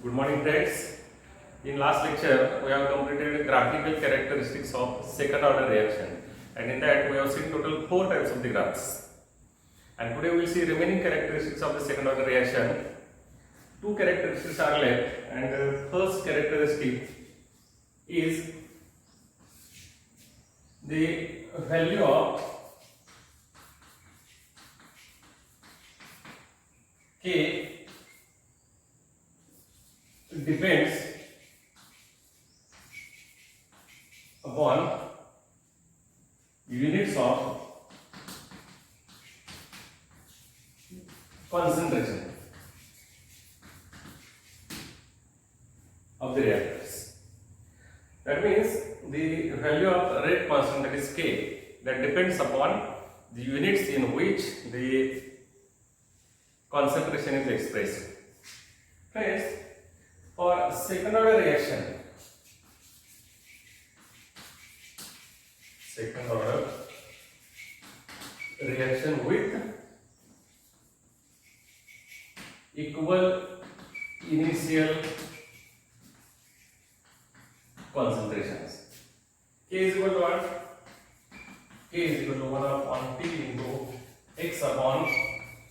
Good morning, friends. In last lecture, we have completed graphical characteristics of second order reaction, and in that we have seen total 4 types of the graphs. And today we will see remaining characteristics of the second order reaction. 2 characteristics are left, and the first characteristic is the value of K depends upon units of concentration of the reactors. That means the value of rate constant, that is K, that depends upon the units in which the concentration is expressed. Friends, for second order reaction, with equal initial concentrations, K is equal to what? K is equal to 1 upon T into x upon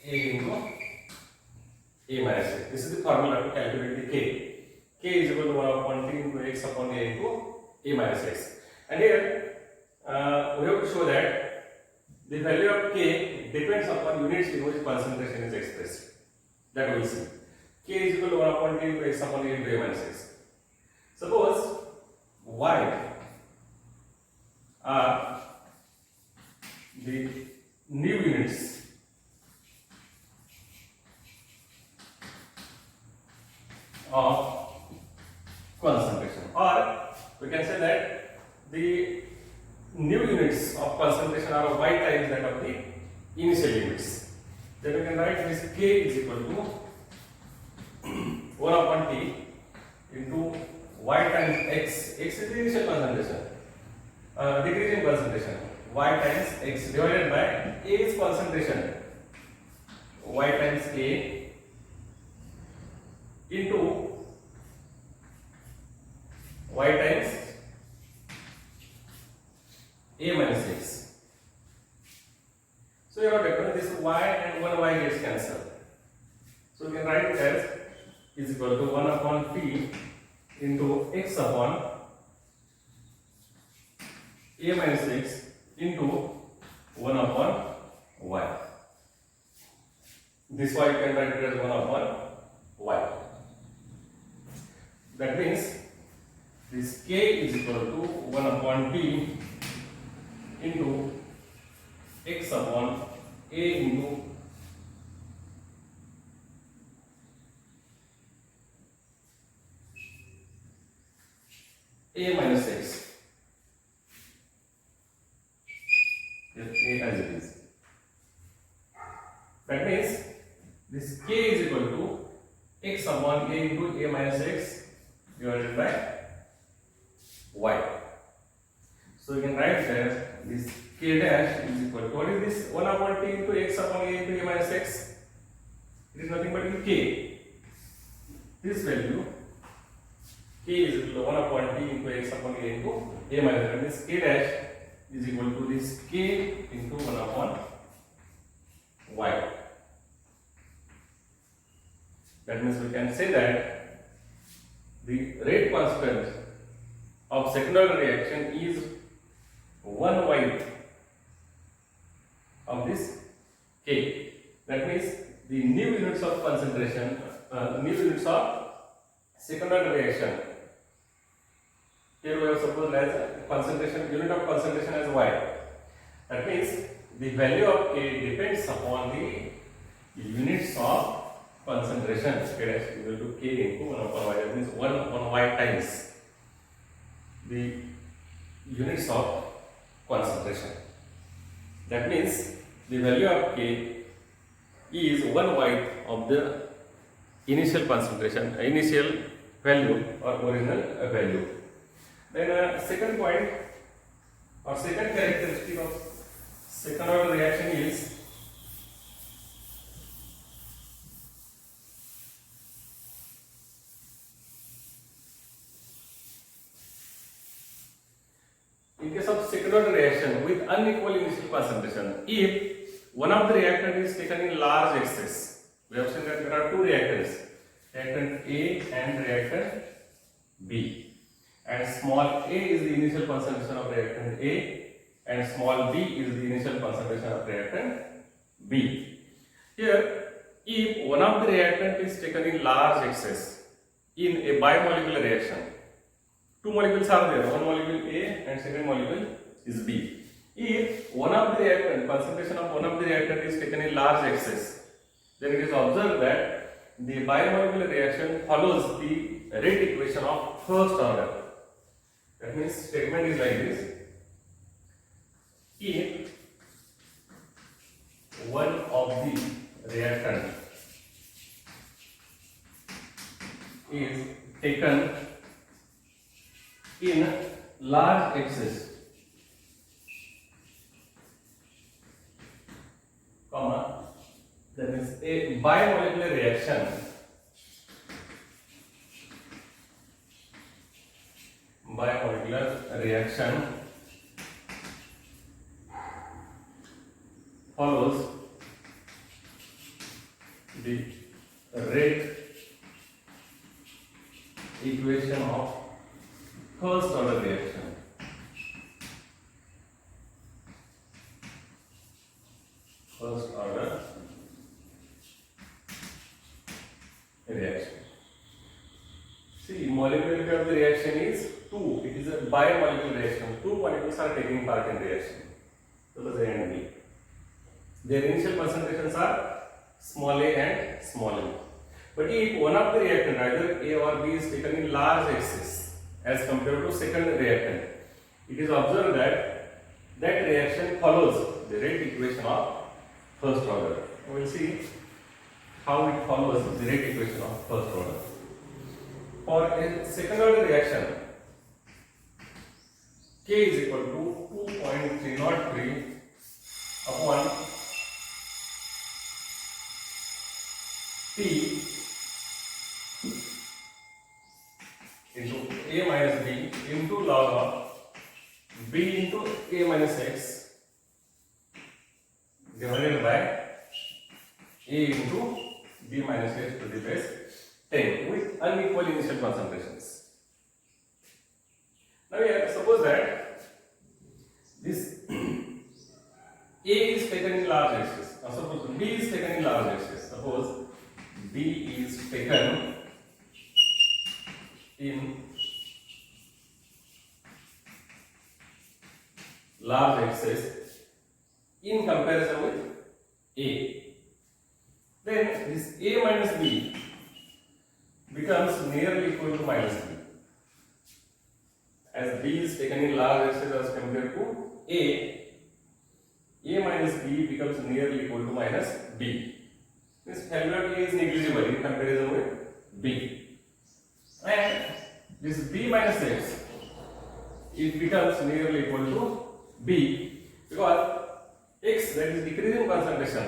A into A minus x. This is the formula to calculate the K. K is equal to 1 upon T into x upon A into A minus x. And here we have to show that the value of K depends upon units in which concentration is expressed. That we will see. K is equal to 1 upon T into x upon A into A minus x. Suppose Y are the new units of concentration, or we can say that the new units of concentration are y times that of the initial units. Then we can write this K is equal to 1 upon T into y times x. X is the initial concentration, decreasing concentration. Y times x divided by A is concentration, y times K into y times A minus x. So you have taken this y and 1y gets cancelled. So we can write it as is equal to 1 upon T into x upon A minus x into 1 upon y. This y you can write it as 1 upon y. That means this K is equal to 1 upon T into x upon A into A minus x. Just A as it is. That means this K is equal to x upon A into A minus x divided by y. So you can write that this K dash is equal to, what is this? 1 upon T into x upon A into A minus x. It is nothing but in K. This value K is equal to 1 upon T into x upon A into A minus x. That means K dash is equal to this K into 1 upon y. That means we can say that the rate constant of second order reaction is 1/y of this K. That means the new units of concentration, new units of second order reaction. Here we have supposed as concentration, unit of concentration as y. That means the value of K depends upon the units of concentration. K dash equal to K into 1 upon y. That means 1 upon y times the units of concentration. That means the value of K is 1/y of the initial concentration, initial value or original value. Then second point or second characteristic of second order reaction is order reaction with unequal initial concentration if one of the reactant is taken in large excess. We have seen that there are two reactants, reactant A and reactant B, and small a is the initial concentration of reactant A and small b is the initial concentration of reactant B. Here, if one of the reactant is taken in large excess in a bimolecular reaction, two molecules are there, one molecule A and second molecule is B. If one of the reactant, concentration of one of the reactant is taken in large excess, then it is observed that the bimolecular reaction follows the rate equation of first order. That means statement is like this: if one of the reactant is taken in large excess, comma, that is a bimolecular reaction follows the rate equation of first order reaction. First order reaction. See, molecularity of the reaction is 2. It is a bimolecular reaction. Two molecules are taking part in reaction. So the A and B. Their initial concentrations are small a and small m. But if one of the reactant, either A or B, is taken in large excess as compared to second reactant, it is observed that that reaction follows the rate equation of first order. We will see how it follows the rate equation of first order. For a second order reaction, K is equal to 2.303 upon T into A minus B into log of B into A minus X divided by A into B minus X to the base 10 with unequal initial concentrations. Now here, suppose that this A is taken in large excess. Now suppose B is taken in large excess. Suppose B is taken in large excess in comparison with A. Then this A minus B becomes nearly equal to minus B. As B is taken in large excess as compared to A minus B becomes nearly equal to minus B. This value A is negligible in comparison with B. And this B minus X, it becomes nearly equal to B because X, that is decreasing concentration,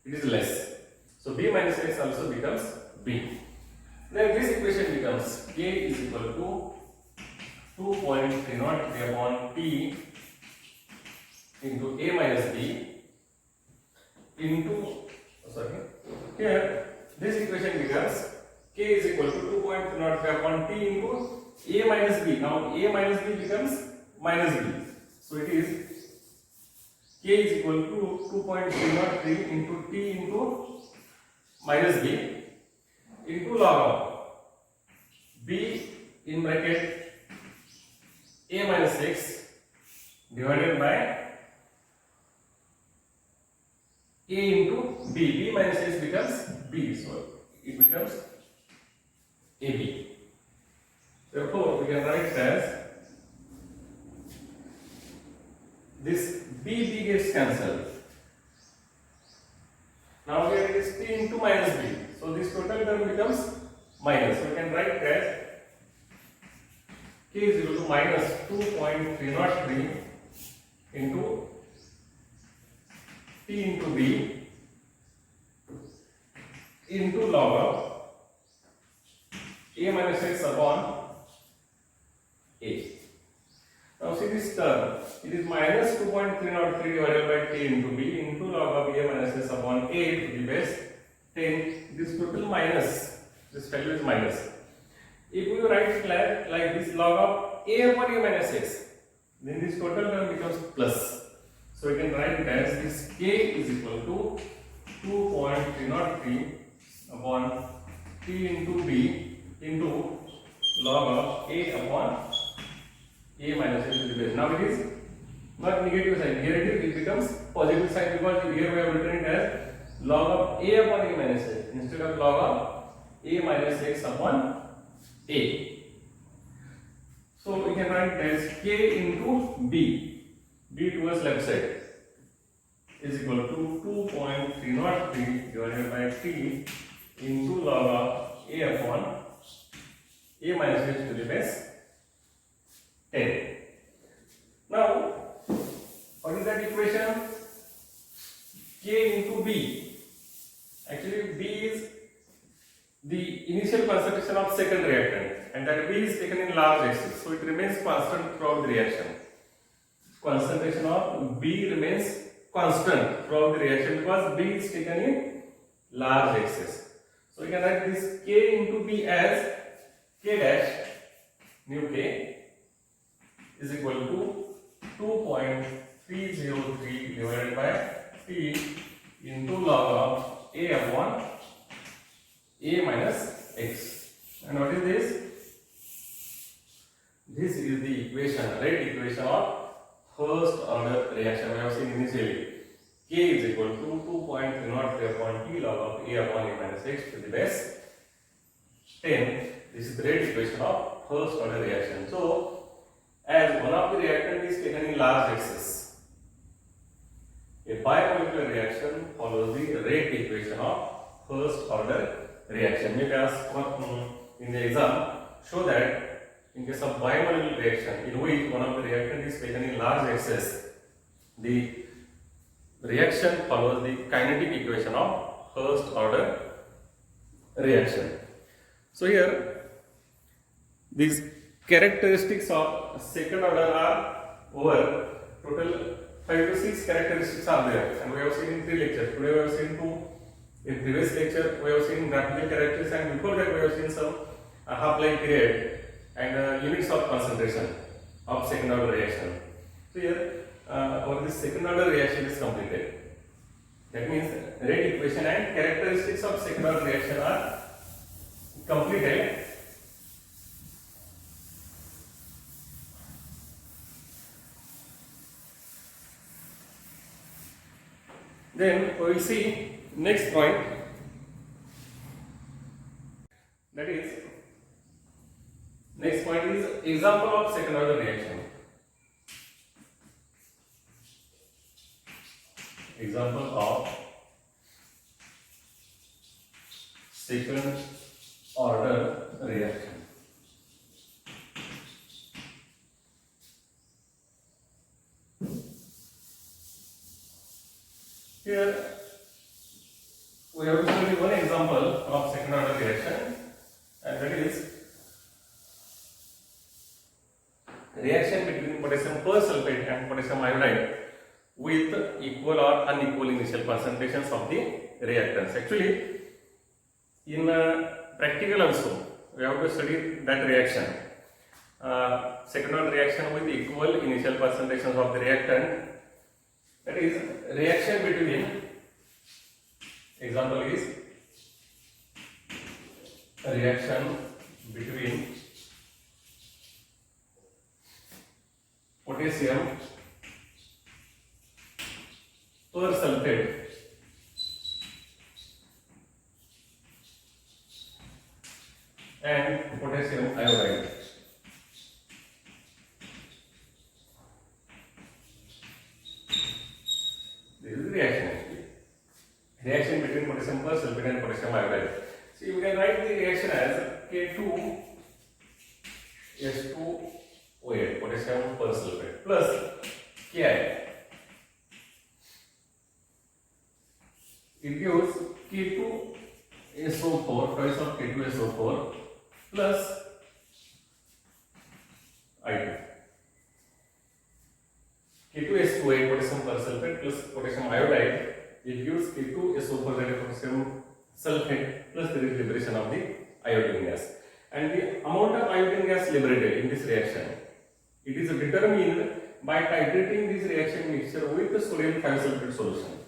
it is less. So B minus X also becomes B. Then this equation becomes K is equal to 2.303 upon T into A minus B into, here this equation becomes K is equal to 2.303 upon T into A minus B. Now A minus B becomes minus B. So it is K is equal to 2.303 into T into minus B into log of B in bracket A minus X divided by A into B. B minus X becomes B. So it becomes AB. Therefore, we can write it as this B gets cancelled. Now here it is T into minus B. So this total term becomes minus. So we can write it as K is equal to minus 2.303 into T into B into log of A minus X upon A. Now see this term, it is minus 2.303 divided by t into b into log of a minus s upon a to the base 10. This total minus, this value is minus. If we write it like this, log of a upon a minus x, then this total term becomes plus. So we can write it as this k is equal to 2.303 upon t into b into log of a upon a minus x to the base. Now it is not negative sign. Here it becomes positive sign because here we have written it as log of a upon a minus x instead of log of a minus x upon a. So we can write it as k into b towards left side is equal to 2.303 divided by t into log of a upon a minus x to the base 10. Now, what is that equation? K into B. Actually, B is the initial concentration of second reactant, and that B is taken in large excess, so it remains constant throughout the reaction. Concentration of B remains constant throughout the reaction because B is taken in large excess. So we can write this K into B as K dash nu K is equal to 2.303 divided by t into log of a upon a minus x. And what is this? This is the equation, right equation of first order reaction. We have seen initially k is equal to 2.303 upon t log of a upon a minus x to the base 10. This is the right equation of first order reaction. So as one of the reactant is taken in large excess, a bimolecular reaction follows the rate equation of first order reaction. Maybe ask in the exam, show that in case of bimolecular reaction in which one of the reactant is taken in large excess, the reaction follows the kinetic equation of first order reaction. So here these characteristics of second order are over. Total 5 to 6 characteristics are there, and we have seen in 3 lectures. Today we have seen 2. In previous lecture we have seen graphical characteristics, and before that we have seen some half-life period and units of concentration of second order reaction. So here our this second order reaction is completed. That means rate equation and characteristics of second order reaction are completed. Then we will see next point, that is next point is example of second order reaction. Example of second order reaction. Here we have to study one example of second order reaction, and that is reaction between potassium persulfate and potassium iodide with equal or unequal initial concentrations of the reactants. Actually, in practical also we have to study that reaction, second order reaction with equal initial concentrations of the reactant. That is reaction between, example is reaction between potassium persulfate and potassium iodide. This is the reaction actually. Reaction between potassium persulfate and potassium iodide. See, we can write the reaction as K2S2O8 potassium persulfate plus Ki. It gives K2SO4, twice of K2SO4 plus I2. plus potassium iodide, it gives K2SO4, that is potassium sulfate, plus there is liberation of the iodine gas. And the amount of iodine gas liberated in this reaction, it is determined by titrating this reaction mixture with the sodium thiosulfate solution.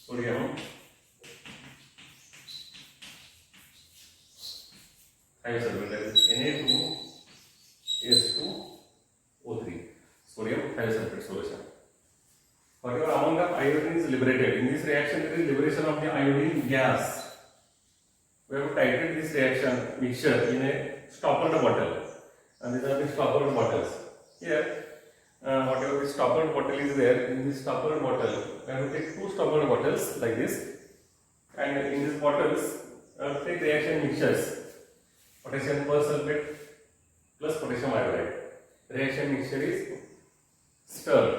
Sodium thiosulfate, that is Na2S2O3, sodium thiosulfate solution. Whatever amount of iodine is liberated in this reaction, there is liberation of the iodine gas. We have to titrate this reaction mixture in a stoppered bottle, and these are the stoppered bottles. Here, whatever the stoppered bottle is there, in this stoppered bottle, we have to take 2 stoppered bottles like this, and in these bottles, take reaction mixtures, potassium persulfate plus potassium iodide. Reaction mixture is stirred,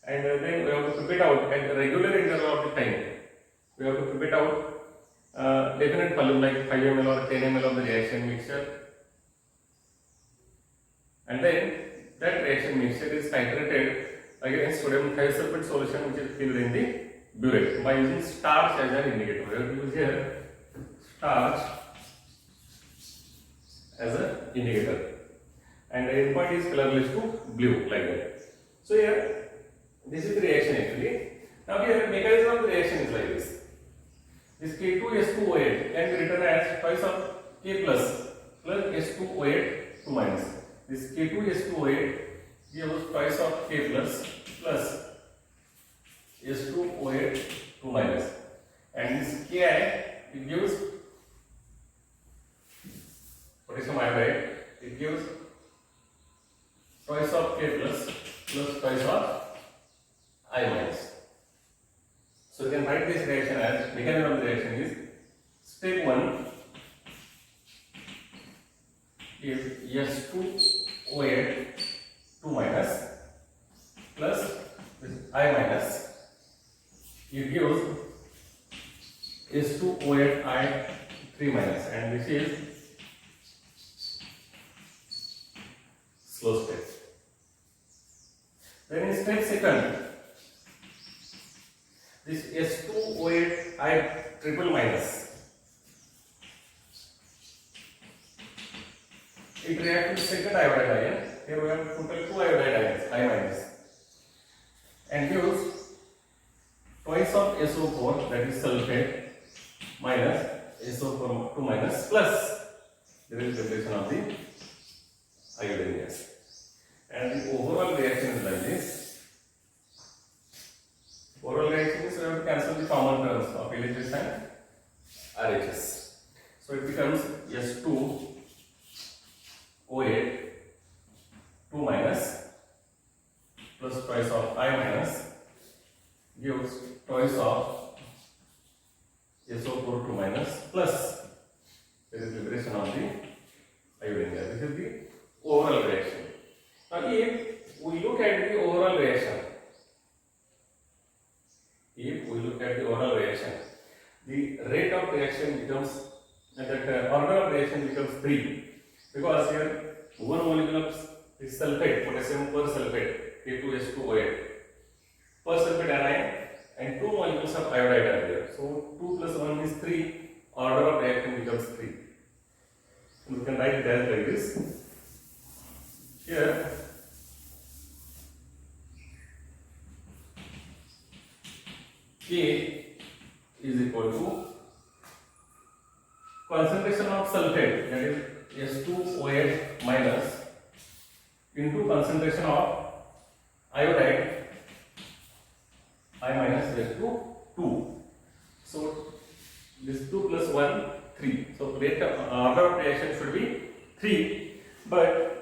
and then we have to prep it out at a regular interval of the time. We have to prep it out definite volume like 5 ml or 10 ml of the reaction mixture, and then that reaction mixture is titrated against sodium thiosulfate solution, which is filled in the burette by using starch as an indicator. We have to use here starch as an indicator, and the endpoint is colorless to blue like that. So here, this is the reaction actually. Now here, mechanism of the reaction is like this. This K2S2O8 can be written as twice of K plus S2O8 2 minus. This K2S2O8 gives twice of K plus S2O8 2 minus, and this Ki, it gives potassium iodide, it gives twice of K plus twice of I minus. So you can write this reaction as mechanism of the reaction is step 1 is S2O8 2 minus plus this I minus, it gives S2O8 I 3 minus, and this is slow step. Then in step second, this S2O8 I triple minus, it reacts with second iodide ion. Here we have total 2 iodide ions, I minus, and gives twice of SO4, that is sulfate, minus SO4 2 minus, plus there is liberation of the iodine gas. And the overall reaction is like this. Overall reaction is we have to cancel the common terms of LHS and RHS. So it becomes S2O8 2 minus plus twice of I minus gives twice of SO4 2 minus, plus there is liberation of the iodine gas. This is the overall reaction. Now if we look at the overall reaction, the rate of reaction becomes, order of reaction becomes 3, because here 1 molecule of this sulfate, potassium persulfate, K2S2O8 persulfate anion, and 2 molecules of iodide are there. So 2 plus 1 is 3, order of reaction becomes 3. So we can write it as like this. Here K is equal to concentration of sulfate, that is S2O8 minus, into concentration of iodide, I minus raised to 2. So this 2 plus 1, 3. So rate order of reaction should be 3, but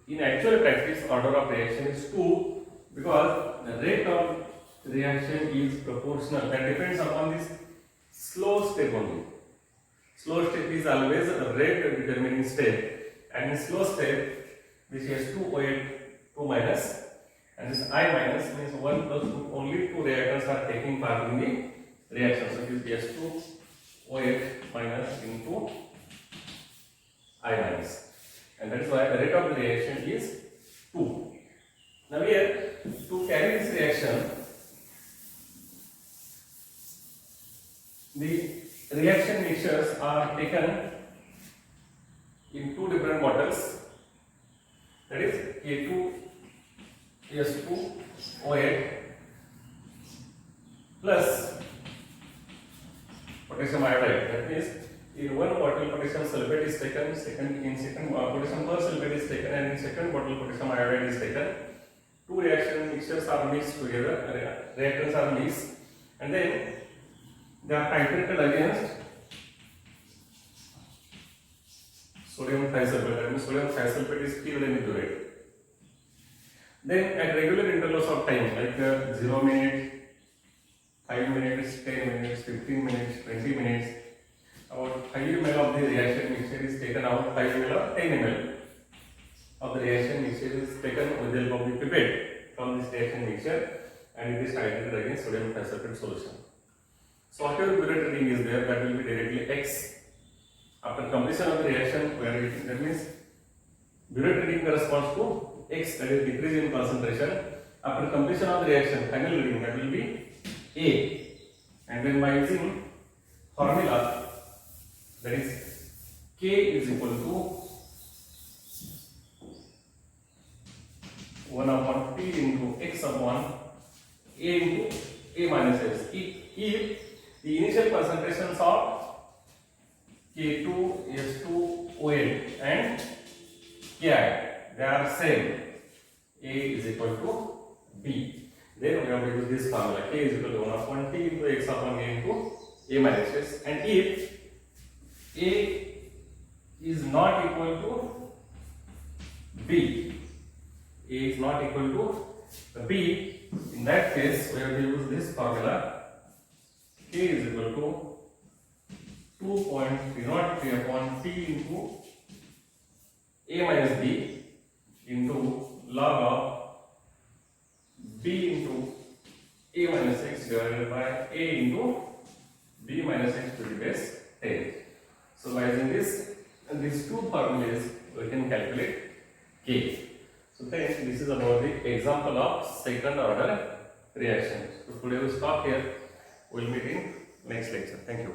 in actual practice order of reaction is 2, because the rate of reaction is proportional. That depends upon this slow step only. Slow step is always a rate determining step, and in slow step this is 2O8 2 minus, and this I minus means 1 plus 2, only 2 reactants are taking part in the reaction. So it is S2O8 minus into I minus, and that is why the rate of the reaction is 2. Now here, to carry this reaction, the reaction mixtures are taken in two different bottles, that is K2S2O8 plus potassium iodide. That means in one bottle potassium sulfate is taken, potassium persulfate is taken, and in second bottle potassium iodide is taken. Two reaction mixtures are mixed together, reactants are mixed, and then they are titrated against sodium thisulfate. That means sodium thisulfate is filled into it. Then at regular intervals of time, like 0 minute, 5 minutes, 10 minutes, 15 minutes, 20 minutes, about 5 ml of the reaction mixture is taken out, 5 ml or 10 ml of the reaction mixture is taken with the help of the pipette from this reaction mixture, and it is titrated against sodium thisulfate solution. So whatever burette reading is there, that will be directly X. After completion of the reaction, that means burette reading corresponds to X, that is decrease in concentration. After completion of the reaction, final reading, that will be A. And then by using formula, that is K is equal to 1 upon T into X upon A into A minus S. If the initial concentrations of K2S2O8 and Ki, they are same, A is equal to B. Then we have to use this formula, K is equal to 1 upon T into X upon A into A minus S. And if A is not equal to B, A is not equal to B, in that case we have to use this formula, K is equal to 2.03 upon T into A minus B into log of B into A minus X divided by A into B minus X to the base 10. So by using these two formulas, we can calculate K. So then this is about the example of second order reaction. So today we stop here. We'll meet in next lecture. Thank you.